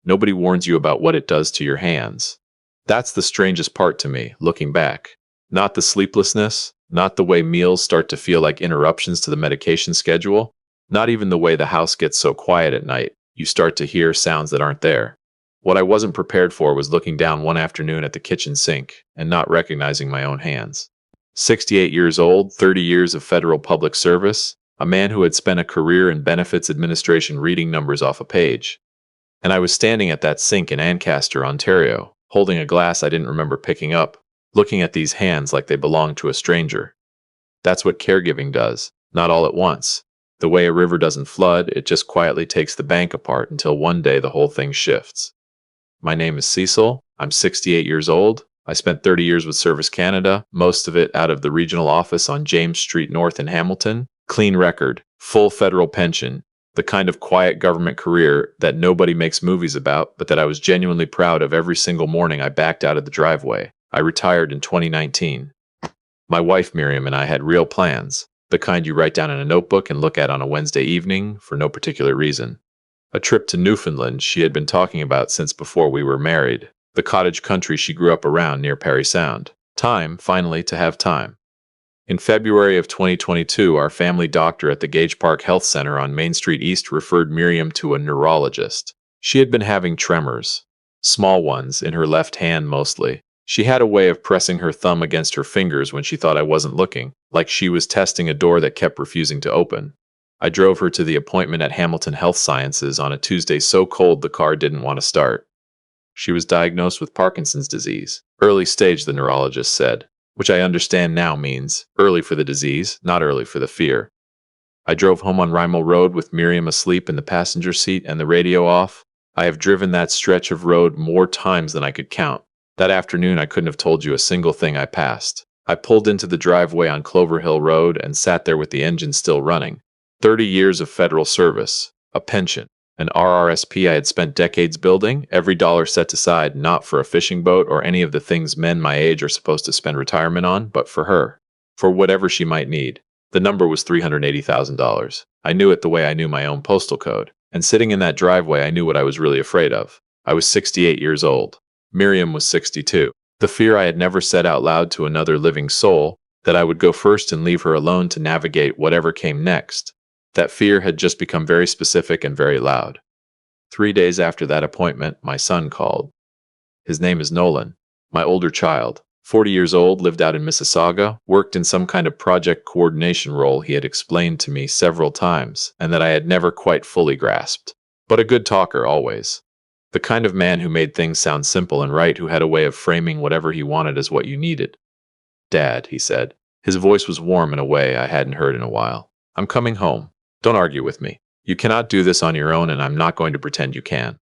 Nobody warns you about what it does to your hands. That's the strangest part to me, looking back. Not the sleeplessness, not the way meals start to feel like interruptions to the medication schedule, not even the way the house gets so quiet at night, you start to hear sounds that aren't there. What I wasn't prepared for was looking down one afternoon at the kitchen sink and not recognizing my own hands. 68 years old, 30 years of federal public service, a man who had spent a career in benefits administration reading numbers off a page. And I was standing at that sink in Ancaster, Ontario, holding a glass I didn't remember picking up, looking at these hands like they belonged to a stranger. That's what caregiving does, not all at once. The way a river doesn't flood, it just quietly takes the bank apart until one day the whole thing shifts. My name is Cecil. I'm 68 years old. I spent 30 years with Service Canada, most of it out of the regional office on James Street North in Hamilton. Clean record, full federal pension, the kind of quiet government career that nobody makes movies about, but that I was genuinely proud of every single morning I backed out of the driveway. I retired in 2019. My wife Miriam and I had real plans, the kind you write down in a notebook and look at on a Wednesday evening for no particular reason. A trip to Newfoundland she had been talking about since before we were married, the cottage country she grew up around near Parry Sound. Time, finally, to have time. In February of 2022, our family doctor at the Gage Park Health Center on Main Street East referred Miriam to a neurologist. She had been having tremors, small ones, in her left hand mostly. She had a way of pressing her thumb against her fingers when she thought I wasn't looking, like she was testing a door that kept refusing to open. I drove her to the appointment at Hamilton Health Sciences on a Tuesday so cold the car didn't want to start. She was diagnosed with Parkinson's disease. Early stage, the neurologist said, which I understand now means early for the disease, not early for the fear. I drove home on Rymel Road with Miriam asleep in the passenger seat and the radio off. I have driven that stretch of road more times than I could count. That afternoon, I couldn't have told you a single thing I passed. I pulled into the driveway on Clover Hill Road and sat there with the engine still running. 30 years of federal service, a pension, an RRSP I had spent decades building, every dollar set aside not for a fishing boat or any of the things men my age are supposed to spend retirement on, but for her, for whatever she might need. The number was $380,000. I knew it the way I knew my own postal code, and sitting in that driveway I knew what I was really afraid of. I was 68 years old. Miriam was 62. The fear I had never said out loud to another living soul, that I would go first and leave her alone to navigate whatever came next. That fear had just become very specific and very loud. 3 days after that appointment, my son called. His name is Nolan, my older child. 40 years old, lived out in Mississauga, worked in some kind of project coordination role he had explained to me several times, and that I had never quite fully grasped. But a good talker always. The kind of man who made things sound simple and right, who had a way of framing whatever he wanted as what you needed. "Dad," he said. His voice was warm in a way I hadn't heard in a while. "I'm coming home. Don't argue with me. You cannot do this on your own, and I'm not going to pretend you can.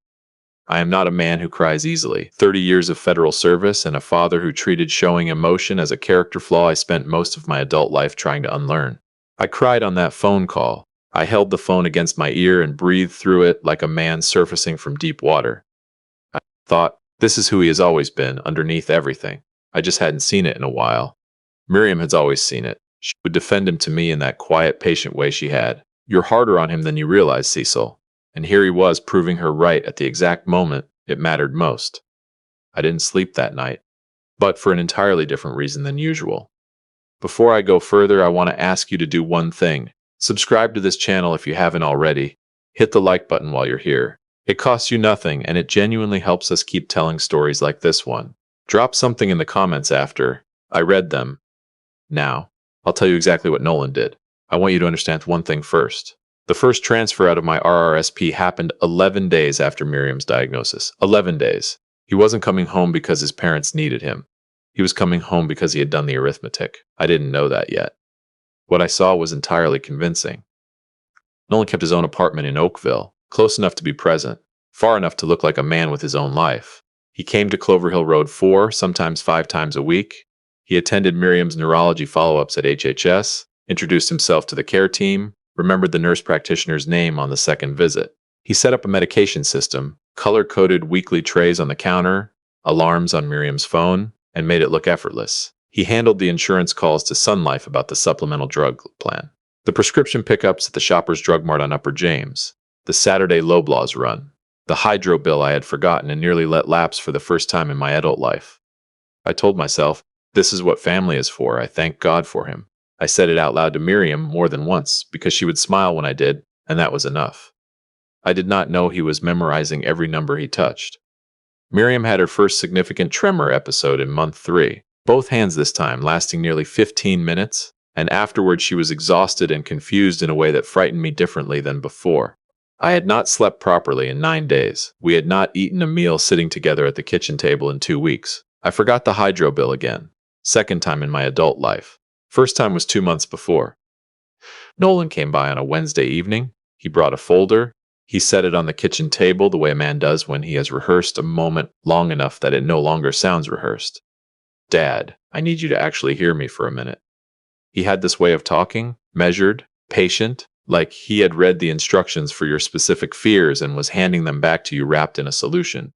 I am not a man who cries easily. 30 years of federal service and a father who treated showing emotion as a character flaw I spent most of my adult life trying to unlearn. I cried on that phone call. I held the phone against my ear and breathed through it like a man surfacing from deep water. I thought, this is who he has always been, underneath everything. I just hadn't seen it in a while. Miriam has always seen it. She would defend him to me in that quiet, patient way she had. You're harder on him than you realize, Cecil. And here he was proving her right at the exact moment it mattered most. I didn't sleep that night, but for an entirely different reason than usual. Before I go further, I want to ask you to do one thing. Subscribe to this channel if you haven't already. Hit the like button while you're here. It costs you nothing, and it genuinely helps us keep telling stories like this one. Drop something in the comments after I read them. Now, I'll tell you exactly what Nolan did. I want you to understand one thing first. The first transfer out of my RRSP happened 11 days after Miriam's diagnosis. 11 days. He wasn't coming home because his parents needed him. He was coming home because he had done the arithmetic. I didn't know that yet. What I saw was entirely convincing. Nolan kept his own apartment in Oakville, close enough to be present, far enough to look like a man with his own life. He came to Clover Hill Road 4, sometimes 5 times a week. He attended Miriam's neurology follow-ups at HHS, introduced himself to the care team, remembered the nurse practitioner's name on the second visit. He set up a medication system, color-coded weekly trays on the counter, alarms on Miriam's phone, and made it look effortless. He handled the insurance calls to Sun Life about the supplemental drug plan, the prescription pickups at the Shoppers Drug Mart on Upper James, the Saturday Loblaws run. The hydro bill I had forgotten and nearly let lapse for the first time in my adult life. I told myself, this is what family is for. I thank God for him. I said it out loud to Miriam more than once because she would smile when I did, and that was enough. I did not know he was memorizing every number he touched. Miriam had her first significant tremor episode in month 3, both hands this time, lasting nearly 15 minutes, and afterward she was exhausted and confused in a way that frightened me differently than before. I had not slept properly in 9 days. We had not eaten a meal sitting together at the kitchen table in 2 weeks. I forgot the hydro bill again. Second time in my adult life. First time was 2 months before. Nolan came by on a Wednesday evening. He brought a folder. He set it on the kitchen table the way a man does when he has rehearsed a moment long enough that it no longer sounds rehearsed. Dad, I need you to actually hear me for a minute. He had this way of talking, measured, patient, like he had read the instructions for your specific fears and was handing them back to you wrapped in a solution.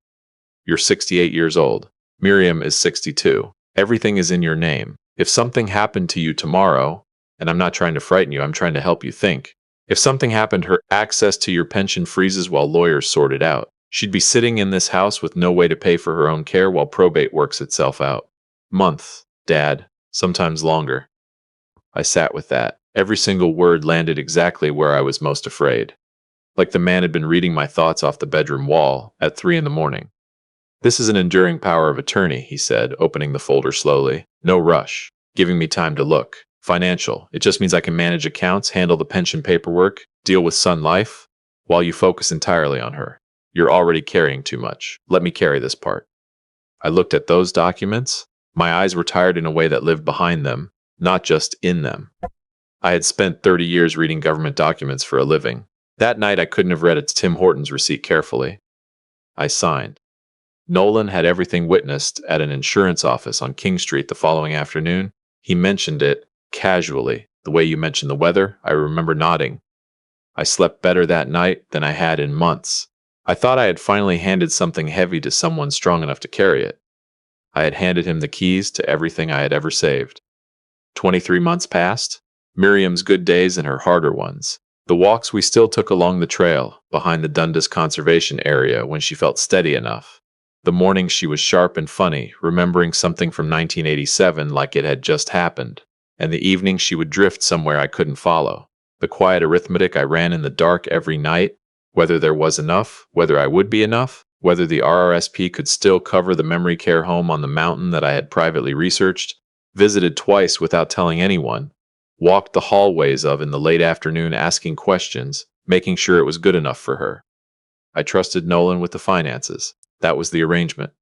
You're 68 years old. Miriam is 62. Everything is in your name. If something happened to you tomorrow, and I'm not trying to frighten you, I'm trying to help you think. If something happened, her access to your pension freezes while lawyers sort it out. She'd be sitting in this house with no way to pay for her own care while probate works itself out. Months, Dad, sometimes longer. I sat with that. Every single word landed exactly where I was most afraid. Like the man had been reading my thoughts off the bedroom wall at 3 in the morning. This is an enduring power of attorney, he said, opening the folder slowly. No rush, giving me time to look. Financial. It just means I can manage accounts, handle the pension paperwork, deal with Sun Life, while you focus entirely on her. You're already carrying too much. Let me carry this part. I looked at those documents. My eyes were tired in a way that lived behind them, not just in them. I had spent 30 years reading government documents for a living. That night I couldn't have read Tim Horton's receipt carefully. I signed. Nolan had everything witnessed at an insurance office on King Street the following afternoon. He mentioned it casually. The way you mentioned the weather, I remember nodding. I slept better that night than I had in months. I thought I had finally handed something heavy to someone strong enough to carry it. I had handed him the keys to everything I had ever saved. 23 months passed. Miriam's good days and her harder ones. The walks we still took along the trail, behind the Dundas Conservation Area when she felt steady enough. The mornings she was sharp and funny, remembering something from 1987 like it had just happened. And the evenings she would drift somewhere I couldn't follow. The quiet arithmetic I ran in the dark every night, whether there was enough, whether I would be enough, whether the RRSP could still cover the memory care home on the mountain that I had privately researched, visited twice without telling anyone, walked the hallways of in the late afternoon asking questions, making sure it was good enough for her. I trusted Nolan with the finances. That was the arrangement.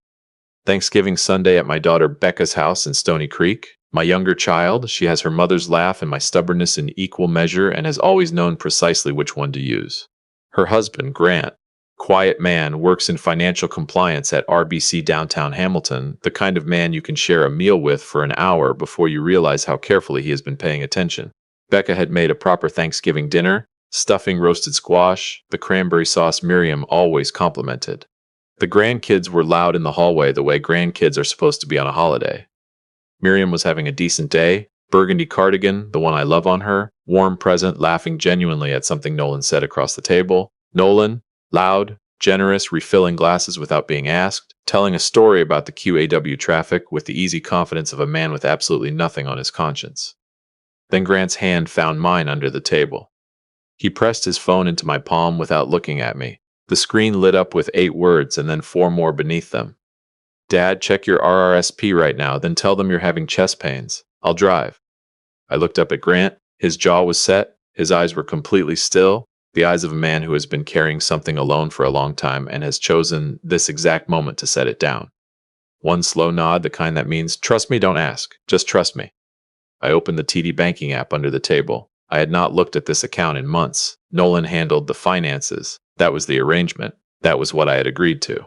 Thanksgiving Sunday at my daughter Becca's house in Stony Creek. My younger child, she has her mother's laugh and my stubbornness in equal measure and has always known precisely which one to use. Her husband, Grant, quiet man, works in financial compliance at RBC downtown Hamilton, the kind of man you can share a meal with for an hour before you realize how carefully he has been paying attention. Becca had made a proper Thanksgiving dinner, stuffing roasted squash, the cranberry sauce Miriam always complimented. The grandkids were loud in the hallway the way grandkids are supposed to be on a holiday. Miriam was having a decent day, burgundy cardigan, the one I love on her, warm present, laughing genuinely at something Nolan said across the table. Nolan, loud, generous, refilling glasses without being asked, telling a story about the QAW traffic with the easy confidence of a man with absolutely nothing on his conscience. Then Grant's hand found mine under the table. He pressed his phone into my palm without looking at me. The screen lit up with 8 words and then 4 more beneath them. Dad, check your RRSP right now, then tell them you're having chest pains. I'll drive. I looked up at Grant. His jaw was set. His eyes were completely still. The eyes of a man who has been carrying something alone for a long time and has chosen this exact moment to set it down. One slow nod, the kind that means, trust me, don't ask. Just trust me. I opened the TD banking app under the table. I had not looked at this account in months. Nolan handled the finances. That was the arrangement. That was what I had agreed to.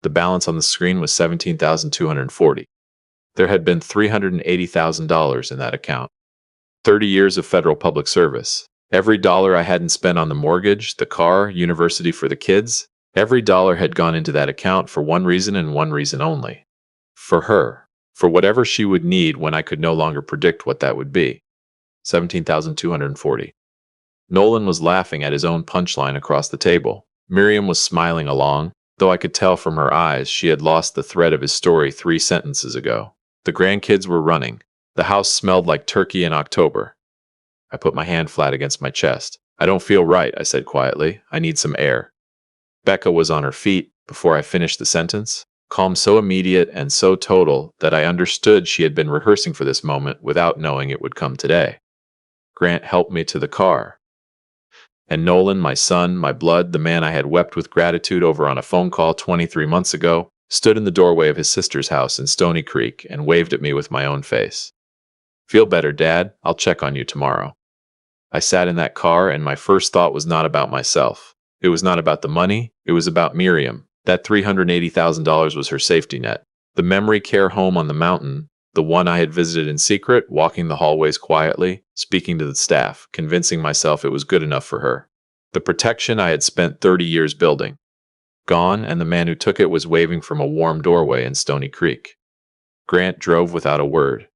The balance on the screen was $17,240. There had been $380,000 in that account. 30 years of federal public service. Every dollar I hadn't spent on the mortgage, the car, university for the kids, every dollar had gone into that account for one reason and one reason only. For her. For whatever she would need when I could no longer predict what that would be. $17,240. Nolan was laughing at his own punchline across the table. Miriam was smiling along, though I could tell from her eyes she had lost the thread of his story 3 sentences ago. The grandkids were running. The house smelled like turkey in October. I put my hand flat against my chest. I don't feel right, I said quietly. I need some air. Becca was on her feet before I finished the sentence, calm so immediate and so total that I understood she had been rehearsing for this moment without knowing it would come today. Grant helped me to the car. And Nolan, my son, my blood, the man I had wept with gratitude over on a phone call 23 months ago, stood in the doorway of his sister's house in Stony Creek and waved at me with my own face. Feel better, Dad. I'll check on you tomorrow. I sat in that car, and my first thought was not about myself. It was not about the money. It was about Miriam. That $380,000 was her safety net. The memory care home on the mountain, the one I had visited in secret, walking the hallways quietly, speaking to the staff, convincing myself it was good enough for her. The protection I had spent 30 years building. Gone, and the man who took it was waving from a warm doorway in Stony Creek. Grant drove without a word.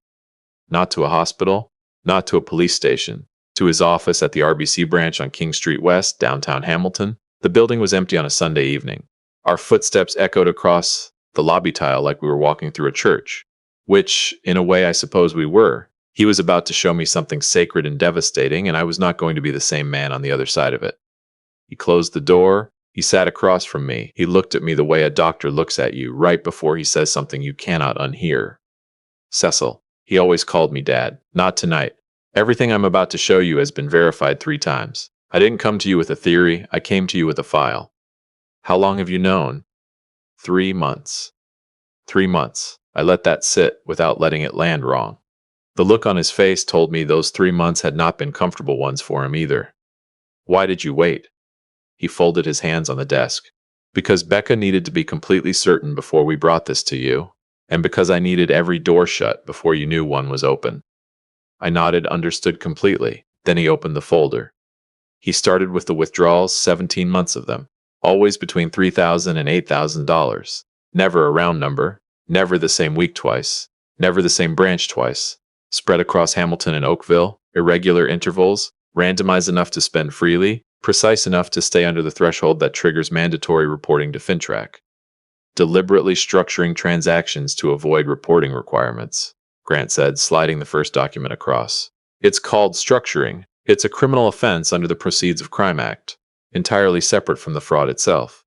Not to a hospital, not to a police station, to his office at the RBC branch on King Street West, downtown Hamilton. The building was empty on a Sunday evening. Our footsteps echoed across the lobby tile like we were walking through a church, which, in a way, I suppose we were. He was about to show me something sacred and devastating, and I was not going to be the same man on the other side of it. He closed the door. He sat across from me. He looked at me the way a doctor looks at you right before he says something you cannot unhear. Cecil. He always called me Dad. Not tonight. Everything I'm about to show you has been verified 3 times. I didn't come to you with a theory. I came to you with a file. How long have you known? 3 months. 3 months. I let that sit without letting it land wrong. The look on his face told me those 3 months had not been comfortable ones for him either. Why did you wait? He folded his hands on the desk. Because Becca needed to be completely certain before we brought this to you, and because I needed every door shut before you knew one was open. I nodded, understood completely. Then he opened the folder. He started with the withdrawals, 17 months of them, always between $3,000 and $8,000. Never a round number, never the same week twice, never the same branch twice, spread across Hamilton and Oakville, irregular intervals, randomized enough to spend freely, precise enough to stay under the threshold that triggers mandatory reporting to FinTrack. Deliberately structuring transactions to avoid reporting requirements, Grant said, sliding the first document across. It's called structuring. It's a criminal offense under the Proceeds of Crime Act, entirely separate from the fraud itself.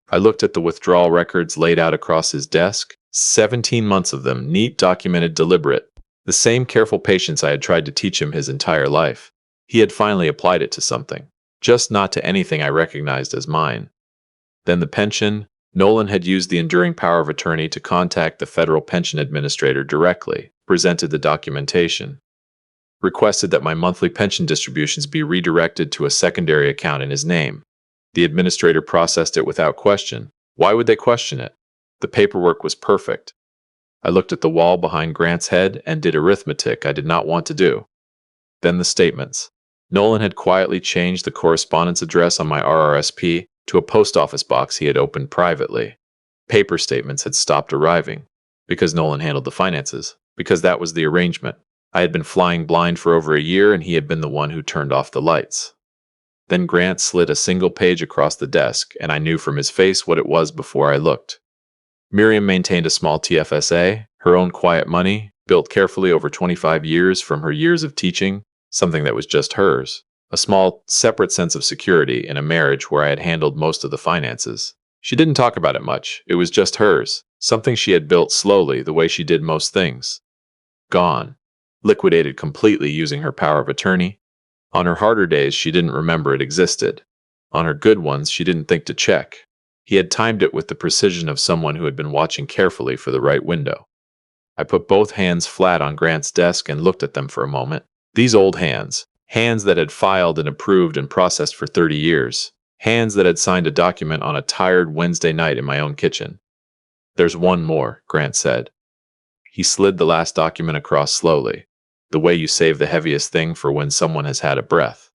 I looked at the withdrawal records laid out across his desk, 17 months of them, neat, documented, deliberate. The same careful patience I had tried to teach him his entire life. He had finally applied it to something, just not to anything I recognized as mine. Then the pension. Nolan had used the enduring power of attorney to contact the federal pension administrator directly, presented the documentation, requested that my monthly pension distributions be redirected to a secondary account in his name. The administrator processed it without question. Why would they question it? The paperwork was perfect. I looked at the wall behind Grant's head and did arithmetic I did not want to do. Then the statements. Nolan had quietly changed the correspondence address on my RRSP to a post office box he had opened privately. Paper statements had stopped arriving, because Nolan handled the finances, because that was the arrangement. I had been flying blind for over a year, and he had been the one who turned off the lights. Then Grant slid a single page across the desk, and I knew from his face what it was before I looked. Miriam maintained a small TFSA, her own quiet money, built carefully over 25 years from her years of teaching, something that was just hers. A small, separate sense of security in a marriage where I had handled most of the finances. She didn't talk about it much. It was just hers, something she had built slowly, the way she did most things. Gone. Liquidated completely using her power of attorney. On her harder days, she didn't remember it existed. On her good ones, she didn't think to check. He had timed it with the precision of someone who had been watching carefully for the right window. I put both hands flat on Grant's desk and looked at them for a moment. These old hands. Hands that had filed and approved and processed for 30 years. Hands that had signed a document on a tired Wednesday night in my own kitchen. There's one more, Grant said. He slid the last document across slowly, the way you save the heaviest thing for when someone has had a breath.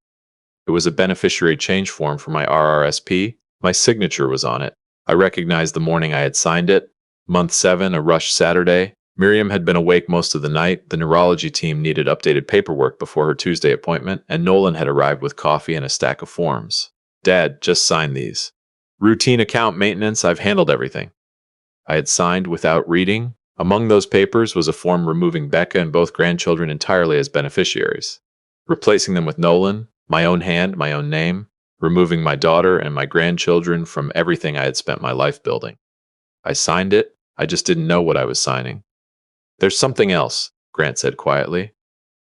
It was a beneficiary change form for my RRSP. My signature was on it. I recognized the morning I had signed it. Month 7, a rush Saturday. Miriam had been awake most of the night. The neurology team needed updated paperwork before her Tuesday appointment, and Nolan had arrived with coffee and a stack of forms. Dad, just sign these. Routine account maintenance, I've handled everything. I had signed without reading. Among those papers was a form removing Becca and both grandchildren entirely as beneficiaries, replacing them with Nolan, my own hand, my own name, removing my daughter and my grandchildren from everything I had spent my life building. I signed it, I just didn't know what I was signing. There's something else, Grant said quietly.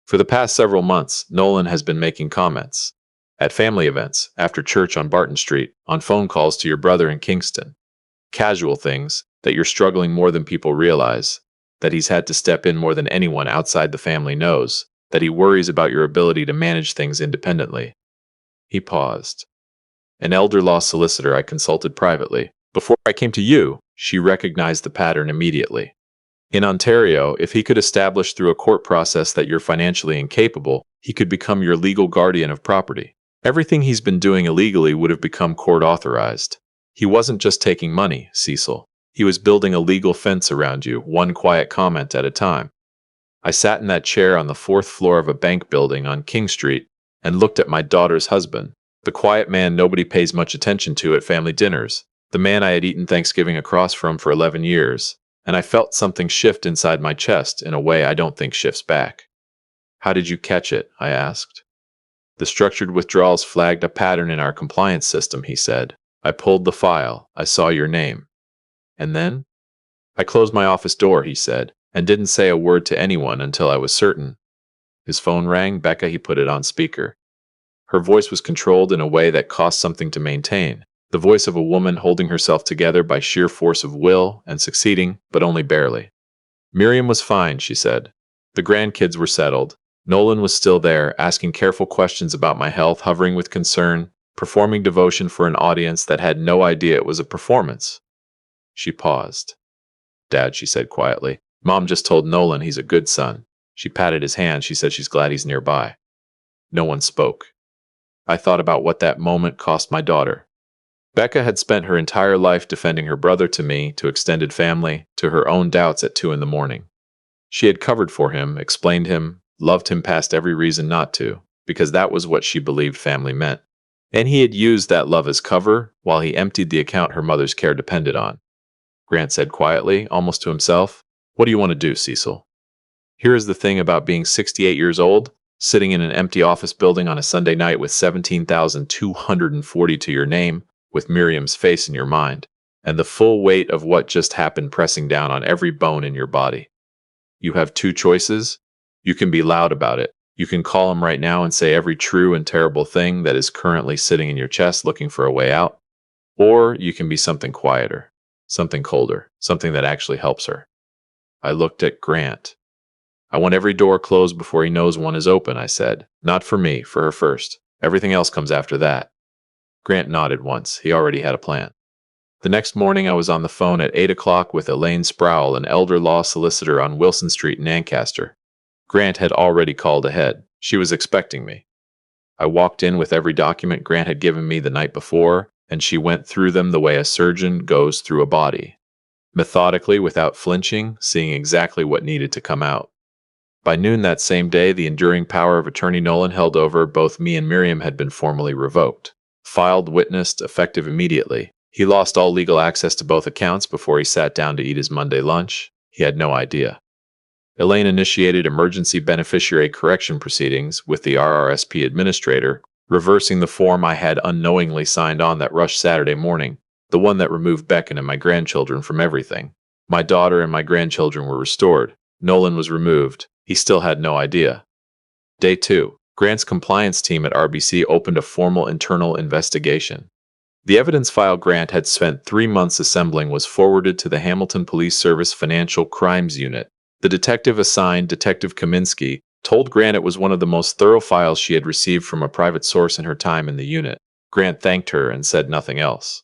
For the past several months, Nolan has been making comments. At family events, after church on Barton Street, on phone calls to your brother in Kingston. Casual things, that you're struggling more than people realize, that he's had to step in more than anyone outside the family knows, that he worries about your ability to manage things independently. He paused. An elder law solicitor I consulted privately. Before I came to you, she recognized the pattern immediately. In Ontario, if he could establish through a court process that you're financially incapable, he could become your legal guardian of property. Everything he's been doing illegally would have become court-authorized. He wasn't just taking money, Cecil. He was building a legal fence around you, one quiet comment at a time. I sat in that chair on the 4th floor of a bank building on King Street and looked at my daughter's husband, the quiet man nobody pays much attention to at family dinners, the man I had eaten Thanksgiving across from for 11 years, and I felt something shift inside my chest in a way I don't think shifts back. How did you catch it? I asked. The structured withdrawals flagged a pattern in our compliance system, he said. I pulled the file. I saw your name. And then? I closed my office door, he said, and didn't say a word to anyone until I was certain. His phone rang. Becca, he put it on speaker. Her voice was controlled in a way that cost something to maintain. The voice of a woman holding herself together by sheer force of will and succeeding, but only barely. Miriam was fine, she said. The grandkids were settled. Nolan was still there, asking careful questions about my health, hovering with concern, performing devotion for an audience that had no idea it was a performance. She paused. Dad, she said quietly, Mom just told Nolan he's a good son. She patted his hand. She said she's glad he's nearby. No one spoke. I thought about what that moment cost my daughter. Becca had spent her entire life defending her brother to me, to extended family, to her own doubts at 2 a.m. She had covered for him, explained him, loved him past every reason not to, because that was what she believed family meant. And he had used that love as cover while he emptied the account her mother's care depended on. Grant said quietly, almost to himself, What do you want to do, Cecil? Here is the thing about being 68 years old, sitting in an empty office building on a Sunday night with 17,240 to your name, with Miriam's face in your mind, and the full weight of what just happened pressing down on every bone in your body. You have 2 choices. You can be loud about it. You can call him right now and say every true and terrible thing that is currently sitting in your chest looking for a way out. Or you can be something quieter, something colder, something that actually helps her. I looked at Grant. I want every door closed before he knows one is open, I said. Not for me, for her first. Everything else comes after that. Grant nodded once. He already had a plan. The next morning I was on the phone at 8 o'clock with Elaine Sproul, an elder law solicitor on Wilson Street in Ancaster. Grant had already called ahead. She was expecting me. I walked in with every document Grant had given me the night before, and she went through them the way a surgeon goes through a body. Methodically, without flinching, seeing exactly what needed to come out. By noon that same day, the enduring power of attorney Nolan held over both me and Miriam had been formally revoked. Filed, witnessed, effective immediately. He lost all legal access to both accounts before he sat down to eat his Monday lunch. He had no idea. Elaine initiated emergency beneficiary correction proceedings with the RRSP administrator, reversing the form I had unknowingly signed on that rush Saturday morning, the one that removed Becca and my grandchildren from everything. My daughter and my grandchildren were restored. Nolan was removed. He still had no idea. Day 2. Grant's compliance team at RBC opened a formal internal investigation. The evidence file Grant had spent 3 months assembling was forwarded to the Hamilton Police Service Financial Crimes Unit. The detective assigned, Detective Kaminsky, told Grant it was one of the most thorough files she had received from a private source in her time in the unit. Grant thanked her and said nothing else.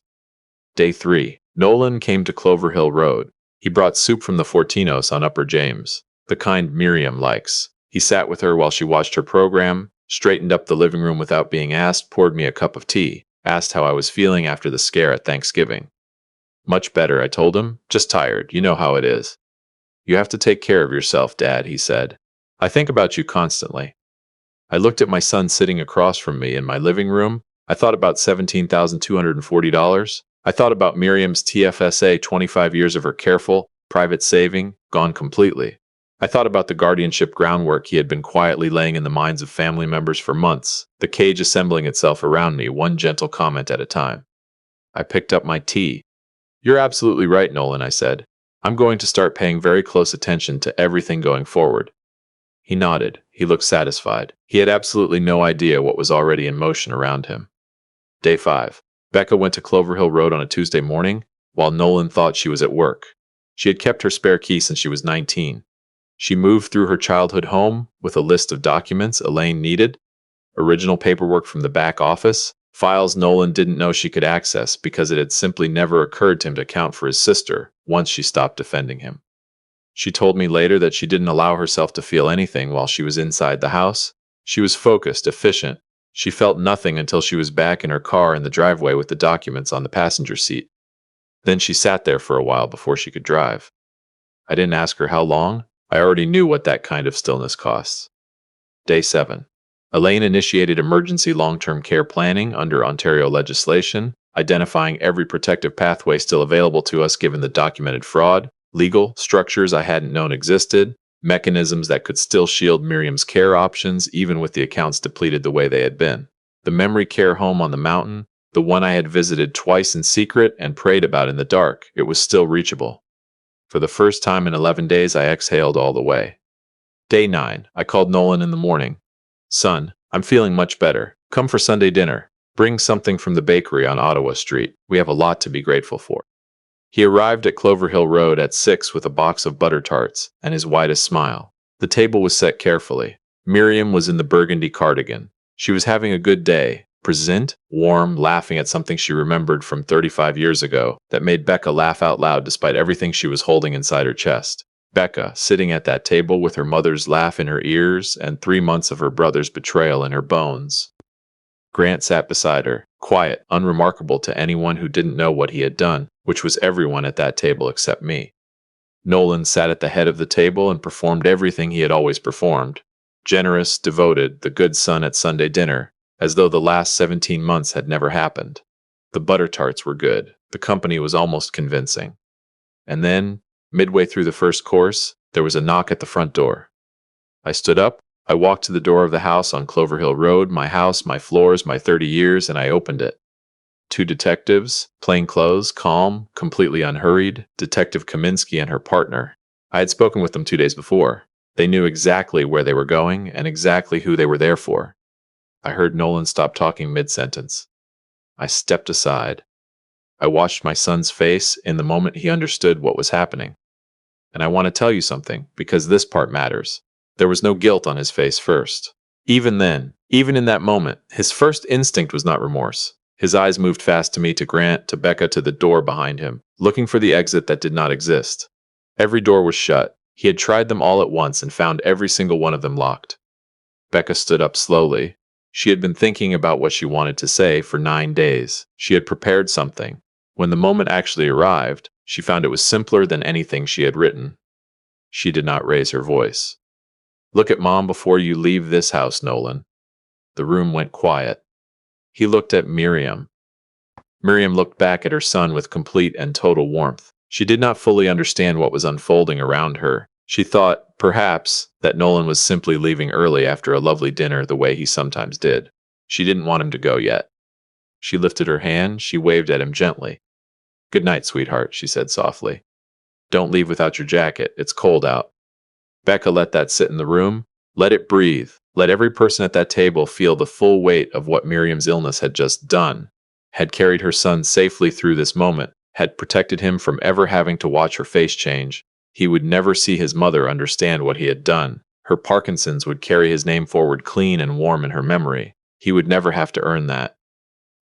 Day 3. Nolan came to Clover Hill Road. He brought soup from the Fortinos on Upper James, the kind Miriam likes. He sat with her while she watched her program, straightened up the living room without being asked, poured me a cup of tea, asked how I was feeling after the scare at Thanksgiving. Much better, I told him. Just tired. You know how it is. You have to take care of yourself, Dad, he said. I think about you constantly. I looked at my son sitting across from me in my living room. I thought about $17,240. I thought about Miriam's TFSA, 25 years of her careful, private saving, gone completely. I thought about the guardianship groundwork he had been quietly laying in the minds of family members for months, the cage assembling itself around me, one gentle comment at a time. I picked up my tea. "You're absolutely right, Nolan," I said. "I'm going to start paying very close attention to everything going forward." He nodded. He looked satisfied. He had absolutely no idea what was already in motion around him. Day 5. Becca went to Clover Hill Road on a Tuesday morning, while Nolan thought she was at work. She had kept her spare key since she was 19. She moved through her childhood home with a list of documents Elaine needed, original paperwork from the back office, files Nolan didn't know she could access because it had simply never occurred to him to account for his sister once she stopped defending him. She told me later that she didn't allow herself to feel anything while she was inside the house. She was focused, efficient. She felt nothing until she was back in her car in the driveway with the documents on the passenger seat. Then she sat there for a while before she could drive. I didn't ask her how long. I already knew what that kind of stillness costs. Day 7. Elaine initiated emergency long-term care planning under Ontario legislation, identifying every protective pathway still available to us given the documented fraud, legal structures I hadn't known existed, mechanisms that could still shield Miriam's care options even with the accounts depleted the way they had been. The memory care home on the mountain, the one I had visited twice in secret and prayed about in the dark, it was still reachable. For the first time in 11 days, I exhaled all the way. Day 9. I called Nolan in the morning. "Son, I'm feeling much better. Come for Sunday dinner. Bring something from the bakery on Ottawa Street. We have a lot to be grateful for." He arrived at Clover Hill Road at 6 with a box of butter tarts and his widest smile. The table was set carefully. Miriam was in the burgundy cardigan. She was having a good day, present, warm, laughing at something she remembered from 35 years ago that made Becca laugh out loud despite everything she was holding inside her chest. Becca, sitting at that table with her mother's laugh in her ears and 3 months of her brother's betrayal in her bones. Grant sat beside her, quiet, unremarkable to anyone who didn't know what he had done, which was everyone at that table except me. Nolan sat at the head of the table and performed everything he had always performed. Generous, devoted, the good son at Sunday dinner, as though the last 17 months had never happened. The butter tarts were good. The company was almost convincing. And then, midway through the first course, there was a knock at the front door. I stood up. I walked to the door of the house on Clover Hill Road, my house, my floors, my 30 years, and I opened it. 2 detectives, plain clothes, calm, completely unhurried, Detective Kaminsky and her partner. I had spoken with them 2 days before. They knew exactly where they were going and exactly who they were there for. I heard Nolan stop talking mid-sentence. I stepped aside. I watched my son's face in the moment he understood what was happening. And I want to tell you something, because this part matters. There was no guilt on his face first. Even then, even in that moment, his first instinct was not remorse. His eyes moved fast to me, to Grant, to Becca, to the door behind him, looking for the exit that did not exist. Every door was shut. He had tried them all at once and found every single one of them locked. Becca stood up slowly. She had been thinking about what she wanted to say for 9 days. She had prepared something. When the moment actually arrived, she found it was simpler than anything she had written. She did not raise her voice. "Look at Mom before you leave this house, Nolan." The room went quiet. He looked at Miriam. Miriam looked back at her son with complete and total warmth. She did not fully understand what was unfolding around her. She thought, perhaps, that Nolan was simply leaving early after a lovely dinner the way he sometimes did. She didn't want him to go yet. She lifted her hand. She waved at him gently. "Good night, sweetheart," she said softly. "Don't leave without your jacket. It's cold out." Becca let that sit in the room. Let it breathe. Let every person at that table feel the full weight of what Miriam's illness had just done, had carried her son safely through this moment, had protected him from ever having to watch her face change. He would never see his mother understand what he had done. Her Parkinson's would carry his name forward clean and warm in her memory. He would never have to earn that.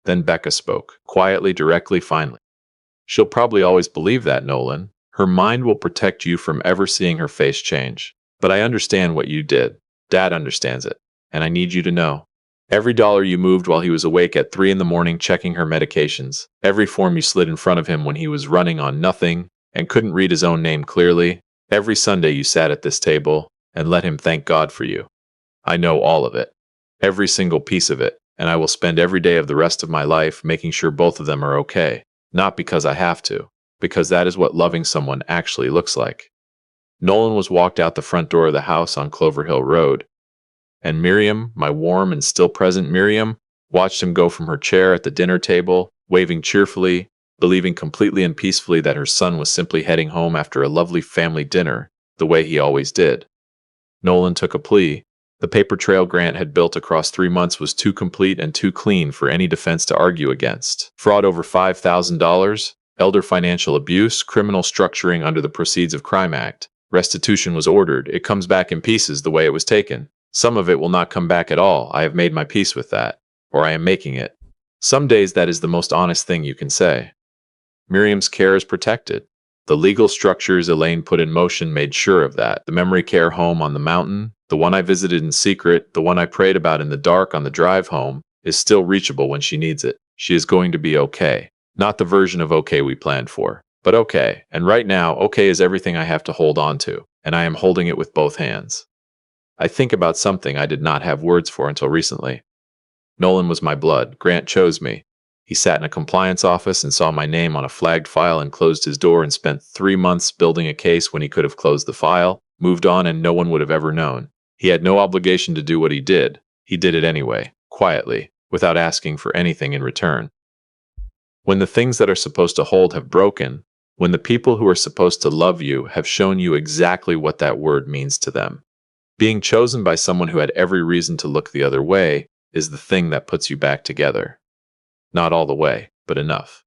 Then Becca spoke, quietly, directly, finally. "She'll probably always believe that, Nolan. Her mind will protect you from ever seeing her face change. But I understand what you did. Dad understands it. And I need you to know. Every dollar you moved while he was awake at 3 in the morning checking her medications, every form you slid in front of him when he was running on nothing and couldn't read his own name clearly, every Sunday you sat at this table and let him thank God for you. I know all of it. Every single piece of it. And I will spend every day of the rest of my life making sure both of them are okay. Not because I have to, because that is what loving someone actually looks like. Nolan was walked out the front door of the house on Clover Hill Road, and Miriam, my warm and still present Miriam, watched him go from her chair at the dinner table, waving cheerfully, believing completely and peacefully that her son was simply heading home after a lovely family dinner, the way he always did. Nolan took a plea. The paper trail Grant had built across 3 months was too complete and too clean for any defense to argue against. Fraud over $5,000, elder financial abuse, criminal structuring under the Proceeds of Crime Act. Restitution was ordered. It comes back in pieces the way it was taken. Some of it will not come back at all. I have made my peace with that. Or I am making it. Some days that is the most honest thing you can say. Miriam's care is protected. The legal structures Elaine put in motion made sure of that. The memory care home on the mountain, the one I visited in secret, the one I prayed about in the dark on the drive home, is still reachable when she needs it. She is going to be okay. Not the version of okay we planned for, but okay. And right now, okay is everything I have to hold on to, and I am holding it with both hands. I think about something I did not have words for until recently. Nolan was my blood. Grant chose me. He sat in a compliance office and saw my name on a flagged file and closed his door and spent 3 months building a case when he could have closed the file, moved on, and no one would have ever known. He had no obligation to do what he did. He did it anyway, quietly, without asking for anything in return. When the things that are supposed to hold have broken, when the people who are supposed to love you have shown you exactly what that word means to them, being chosen by someone who had every reason to look the other way is the thing that puts you back together. Not all the way, but enough.